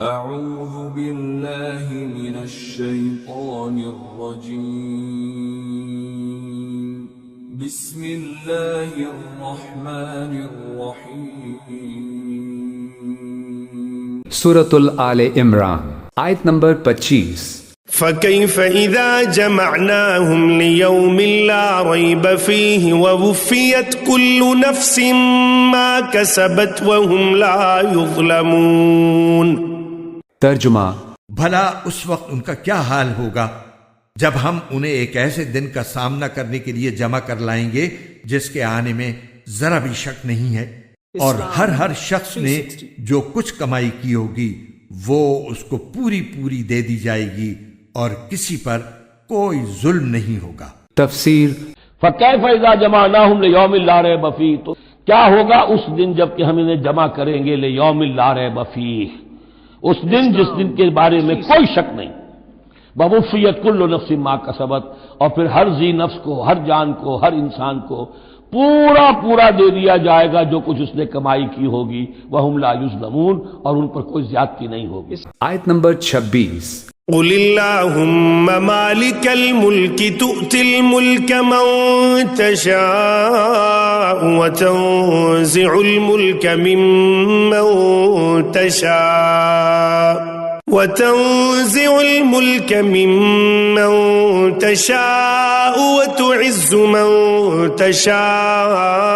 اعوذ باللہ من الشیطان الرجیم بسم اللہ الرحمن الرحیم سورۃ آل عمران آیت نمبر 25۔ فَكَيْفَ إِذَا جَمَعْنَاهُمْ لِيَوْمٍ لَا رَيْبَ فِيهِ وَوُفِّيَتْ كُلُّ نَفْسٍ مَا كَسَبَتْ وَهُمْ لَا يُظْلَمُونَ۔ ترجمہ: بھلا اس وقت ان کا کیا حال ہوگا جب ہم انہیں ایک ایسے دن کا سامنا کرنے کے لیے جمع کر لائیں گے جس کے آنے میں ذرا بھی شک نہیں ہے، اور ہر شخص نے جو کچھ کمائی کی ہوگی وہ اس کو پوری دے دی جائے گی، اور کسی پر کوئی ظلم نہیں ہوگا۔ تفسیر: فَكَيْفَ إِذَا جَمَعْنَاهُمْ لِيَوْمٍ لَا رَيْبَ فِيهِ، تو کیا ہوگا اس دن جب کہ ہم انہیں جمع کریں گے لِيَوْمٍ لَا رَيْبَ فِيهِ، اس دن جس دن کے بارے میں کوئی شک نہیں۔ وَوُفِّيَتْ كُلُّ نَفْسٍ مَا كَسَبَتْ، اور پھر ہر ذی نفس کو، ہر جان کو، ہر انسان کو پورا دے دیا جائے گا جو کچھ اس نے کمائی کی ہوگی۔ وَهُمْ لَا يُظْلَمُونَ، اور ان پر کوئی زیادتی نہیں ہوگی۔ آیت نمبر 26۔ قُلِ اللَّهُمَّ مَالِكَ الْمُلْكِ تُؤْتِي الْمُلْكَ مَن تَشَاءُ وَتَنزِعُ الْمُلْكَ مِمَّن تَشَاءُ وَتُعِزُّ مَن تَشَاءُ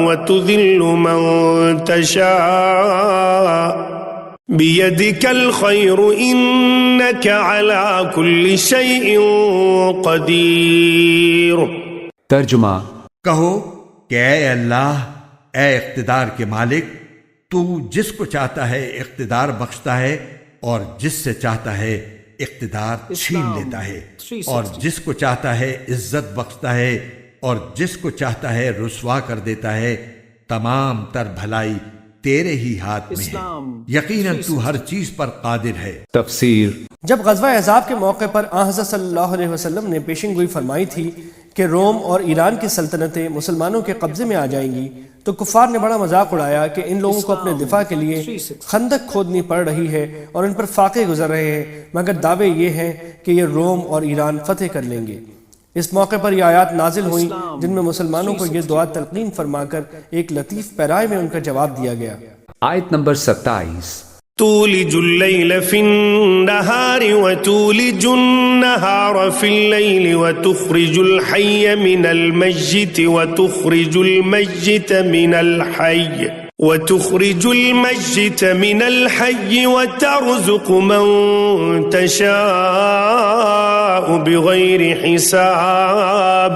وَتُذِلُّ مَن تَشَاءُ بِيَدِكَ الْخَيْرُ إِنَّكَ عَلَى كُلِّ شَيْءٍ قَدِيرٌ۔ ترجمہ: کہو کہ اے اللہ، اے اقتدار کے مالک، تو جس کو چاہتا ہے اقتدار بخشتا ہے، اور جس سے چاہتا ہے اقتدار چھین لیتا ہے، اور جس کو چاہتا ہے عزت بخشتا ہے، اور جس کو چاہتا ہے رسوا کر دیتا ہے۔ تمام تر بھلائی تیرے ہی ہاتھ میں ہے، یقیناً تو ہر چیز پر قادر ہے۔ تفسیر: جب غزوہ احزاب کے موقع پر آن حضرت صلی اللہ علیہ وسلم نے پیشن گوئی فرمائی تھی کہ روم اور ایران کی سلطنتیں مسلمانوں کے قبضے میں آ جائیں گی، تو کفار نے بڑا مذاق اڑایا کہ ان لوگوں کو اپنے دفاع کے لیے خندق کھودنی پڑ رہی ہے اور ان پر فاقے گزر رہے ہیں، مگر دعوے یہ ہیں کہ یہ روم اور ایران فتح کر لیں گے۔ اس موقع پر یہ آیات نازل ہوئیں جن میں مسلمانوں کو یہ دعا تلقین فرما کر ایک لطیف پیرائے میں ان کا جواب دیا گیا۔ آیت نمبر 27۔ تولج الليل في النهار وتولج النهار في الليل وتخرج الحي من الميت وتخرج الميت من الحي وترزق من تشاء بغير حساب۔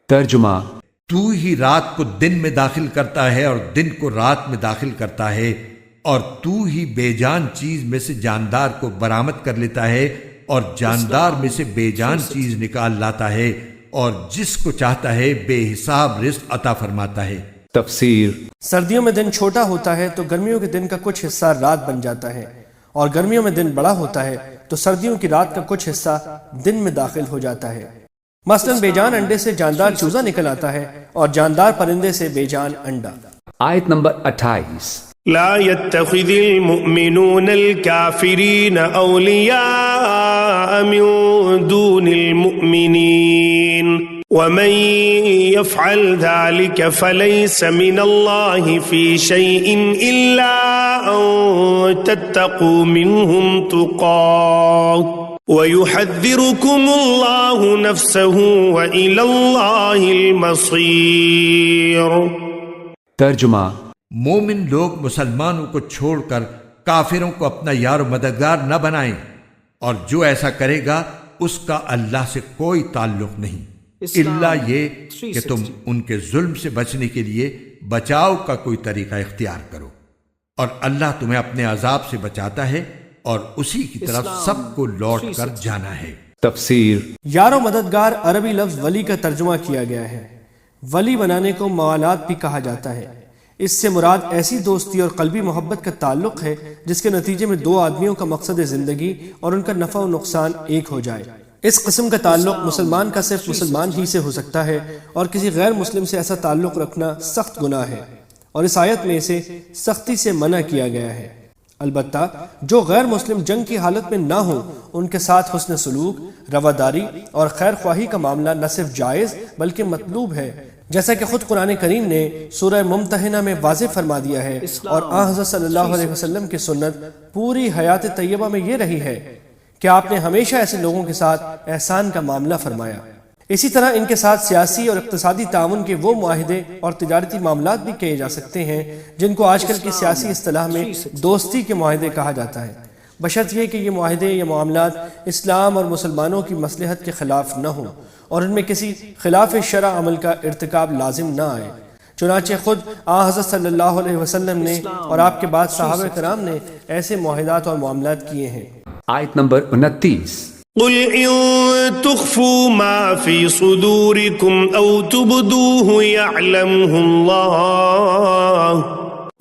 ترجمہ: تو ہی رات کو دن میں داخل کرتا ہے اور دن کو رات میں داخل کرتا ہے، اور تو ہی بے جان چیز میں سے جاندار کو برآمد کر لیتا ہے اور جاندار میں سے بے جان چیز نکال لاتا ہے، اور جس کو چاہتا ہے بے حساب رزق عطا فرماتا ہے۔ تفسیر: سردیوں میں دن چھوٹا ہوتا ہے تو گرمیوں کے دن کا کچھ حصہ رات بن جاتا ہے، اور گرمیوں میں دن بڑا ہوتا ہے تو سردیوں کی رات کا کچھ حصہ دن میں داخل ہو جاتا ہے۔ مثلاً بے جان انڈے سے جاندار چوزا نکل آتا ہے، اور جاندار پرندے سے بے جان انڈا۔ آیت نمبر 28۔ لا يتخذ المؤمنون الكافرين أولياء من دون المؤمنين ومن يفعل ذلك فليس من الله في شيء إلا أن تتقوا منهم تقاه ويحذركم الله نفسه وإلى الله المصير۔ ترجمہ: مومن لوگ مسلمانوں کو چھوڑ کر کافروں کو اپنا یار و مددگار نہ بنائیں، اور جو ایسا کرے گا اس کا اللہ سے کوئی تعلق نہیں، الا یہ کہ تم ان کے ظلم سے بچنے کے لیے بچاؤ کا کوئی طریقہ اختیار کرو، اور اللہ تمہیں اپنے عذاب سے بچاتا ہے، اور اسی کی طرف سب کو لوٹ کر جانا ہے۔ تفسیر: یار و مددگار عربی لفظ ولی کا ترجمہ کیا گیا ہے۔ ولی بنانے کو موالات بھی کہا جاتا ہے۔ اس سے مراد ایسی دوستی اور قلبی محبت کا تعلق ہے جس کے نتیجے میں دو آدمیوں کا مقصد زندگی اور ان کا نفع و نقصان ایک ہو جائے۔ اس قسم کا تعلق مسلمان کا صرف مسلمان ہی سے ہو سکتا ہے، اور کسی غیر مسلم سے ایسا تعلق رکھنا سخت گناہ ہے، اور اس آیت میں اسے سختی سے منع کیا گیا ہے۔ البتہ جو غیر مسلم جنگ کی حالت میں نہ ہوں ان کے ساتھ حسن سلوک، رواداری اور خیر خواہی کا معاملہ نہ صرف جائز بلکہ مطلوب ہے، جیسا کہ خود قرآن کریم نے سورہ ممتحنہ میں واضح فرما دیا ہے، اور آن حضرت صلی اللہ علیہ وسلم کی سنت پوری حیات طیبہ میں یہ رہی ہے کہ آپ نے ہمیشہ ایسے لوگوں کے ساتھ احسان کا معاملہ فرمایا۔ اسی طرح ان کے ساتھ سیاسی اور اقتصادی تعاون کے وہ معاہدے اور تجارتی معاملات بھی کیے جا سکتے ہیں جن کو آج کل کی سیاسی اصطلاح میں دوستی کے معاہدے کہا جاتا ہے، بشرط یہ کہ یہ معاہدے یا معاملات اسلام اور مسلمانوں کی مصلحت کے خلاف نہ ہوں اور ان میں کسی خلاف شرع عمل کا ارتکاب لازم نہ آئے۔ چنانچہ خود آن حضرت صلی اللہ علیہ وسلم نے اور آپ کے بعد صحابہ کرام نے ایسے معاہدات اور معاملات کیے ہیں۔ آیت نمبر 29۔ قل إن تخفوا ما في صدوركم أو تبدوه يعلمه الله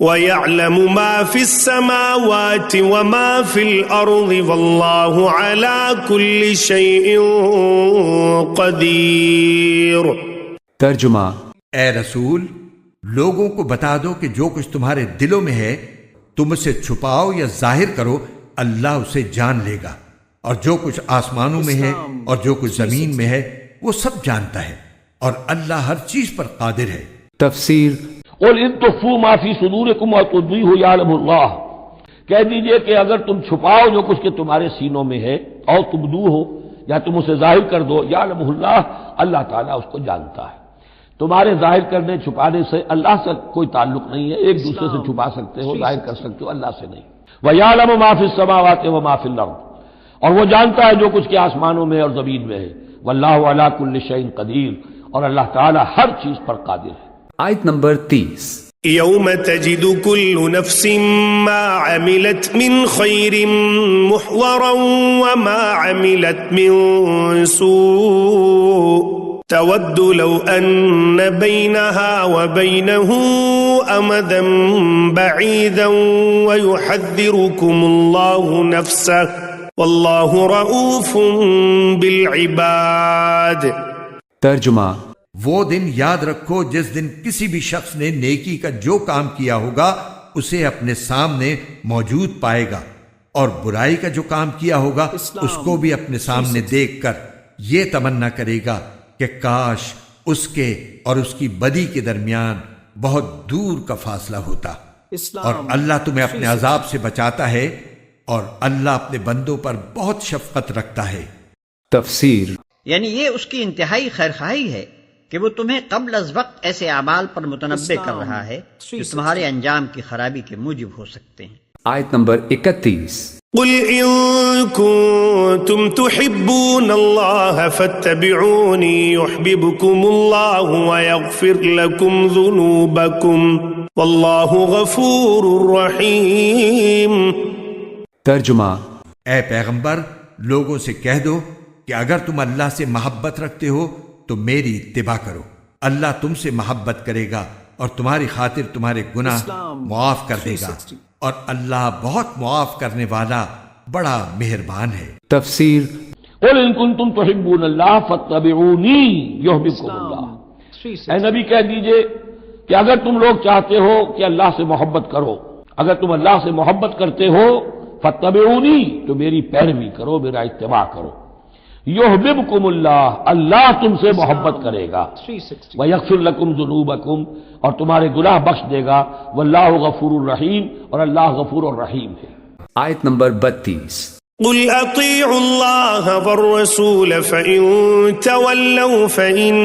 ويعلم ما في السماوات وما في الأرض والله على كل شيء قدير۔ ترجمہ۔ اے رسول، لوگوں کو بتا دو کہ جو کچھ تمہارے دلوں میں ہے تم اسے چھپاؤ یا ظاہر کرو، اللہ اسے جان لے گا، اور جو کچھ آسمانوں میں ہے اور جو کچھ زمین میں ہے وہ سب جانتا ہے، اور اللہ ہر چیز پر قادر ہے۔ تفسیر۔ قل ان تخفوا ما فی صدورکم اور تبدوہ یعلم اللہ، کہہ دیجئے کہ اگر تم چھپاؤ جو کچھ کہ تمہارے سینوں میں ہے، اور تبدوہ ہو یا تم اسے ظاہر کر دو، یعلم اللہ، اللہ تعالیٰ اس کو جانتا ہے۔ تمہارے ظاہر کرنے چھپانے سے اللہ سے کوئی تعلق نہیں ہے، ایک دوسرے سے چھپا سکتے ہو، ظاہر کر سکتے ہو، اللہ سے نہیں۔ وَيَعْلَمُ مَا فِي السَّمَاوَاتِ وَمَا فِي الْأَرْضِ، اور وہ جانتا ہے جو کچھ کے آسمانوں میں اور زمین میں ہے۔ وَاللَّهُ عَلَى كُلِّ شَيْءٍ قَدِيرٌ، اور اللہ تعالیٰ ہر چیز پر قادر ہے۔ آیت نمبر 30۔ يوم تجد كل نفس ما عملت من خير محضرا وما عملت من سوء تود لو أن بينها وبينه أمدا بعيدا ويحذركم الله نفسه والله رؤوف بالعباد۔ ترجمہ۔ وہ دن یاد رکھو جس دن کسی بھی شخص نے نیکی کا جو کام کیا ہوگا اسے اپنے سامنے موجود پائے گا، اور برائی کا جو کام کیا ہوگا اس کو بھی اپنے سامنے دیکھ کر یہ تمنا کرے گا کہ کاش اس کے اور اس کی بدی کے درمیان بہت دور کا فاصلہ ہوتا، اور اللہ تمہیں اپنے عذاب سے بچاتا ہے، اور اللہ اپنے بندوں پر بہت شفقت رکھتا ہے۔ تفسیر۔ یعنی یہ اس کی انتہائی خیرخواہی ہے کہ وہ تمہیں قبل از وقت ایسے اعمال پر متنبع کر رہا ہے جو تمہارے انجام کی خرابی کے موجب ہو سکتے ہیں۔ آیت نمبر 31۔ قل إن كنتم تحبون الله فاتبعوني يحببكم الله ويغفر لكم ذنوبكم والله غفور رحيم۔ ترجمہ۔ اے پیغمبر، لوگوں سے کہہ دو کہ اگر تم اللہ سے محبت رکھتے ہو تو میری اتباع کرو، اللہ تم سے محبت کرے گا اور تمہاری خاطر تمہارے گناہ معاف کر دے گا، اور اللہ بہت معاف کرنے والا بڑا مہربان ہے۔ تفسیر۔ قل ان کنتم تحبون اللہ فاتبعونی یحببکم اللہ، اے نبی کہہ دیجئے کہ اگر تم لوگ چاہتے ہو کہ اللہ سے محبت کرو، اگر تم اللہ سے محبت کرتے ہو فاتبعونی، تو میری پیروی کرو، میرا اتباع کرو۔ یحببکم اللہ، اللہ تم سے محبت کرے گا، ویغفر لکم ذنوبکم، اور تمہارے گناہ بخش دے گا، واللہ غفور الرحیم، اور اللہ غفور الرحیم ہے۔ آیت نمبر 32۔ قل اطیعوا اللہ والرسول فإن تولوا فإن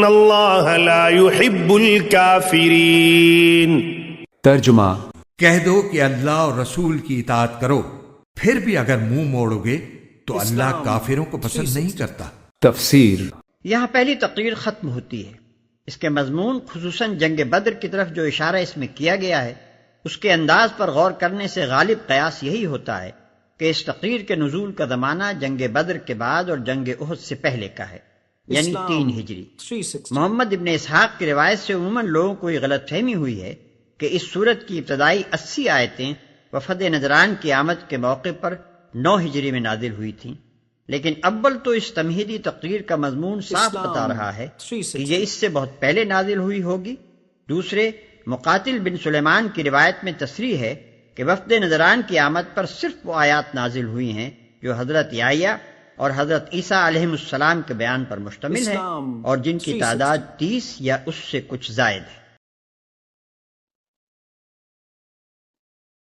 اللہ لا يحب الكافرین۔ ترجمہ۔ کہہ دو کہ اللہ اور رسول کی اطاعت کرو، پھر بھی اگر منہ موڑو گے تو اللہ کافروں کو پسند نہیں کرتا۔ تفسیر۔ یہاں پہلی تقریر ختم ہوتی ہے۔ اس کے مضمون خصوصاً جنگ بدر کی طرف جو اشارہ اس میں کیا گیا ہے اس کے انداز پر غور کرنے سے غالب قیاس یہی ہوتا ہے کہ اس تقریر کے نزول کا زمانہ جنگ بدر کے بعد اور جنگ احد سے پہلے کا ہے، یعنی 3 ہجری۔ محمد ابن اسحاق کی روایت سے عموماً لوگوں کو یہ غلط فہمی ہوئی ہے کہ اس سورت کی ابتدائی 80 آیتیں وفد نجران کی آمد کے موقع پر 9 ہجری میں نازل ہوئی تھیں، لیکن اول تو اس تمہیدی تقریر کا مضمون صاف بتا رہا ہے کہ یہ اس سے بہت پہلے نازل ہوئی ہوگی۔ دوسرے، مقاتل بن سلیمان کی روایت میں تصریح ہے کہ وفد نجران کی آمد پر صرف وہ آیات نازل ہوئی ہیں جو حضرت یحییٰ اور حضرت عیسیٰ علیہ السلام کے بیان پر مشتمل ہیں اور جن کی تعداد 30 یا اس سے کچھ زائد ہے۔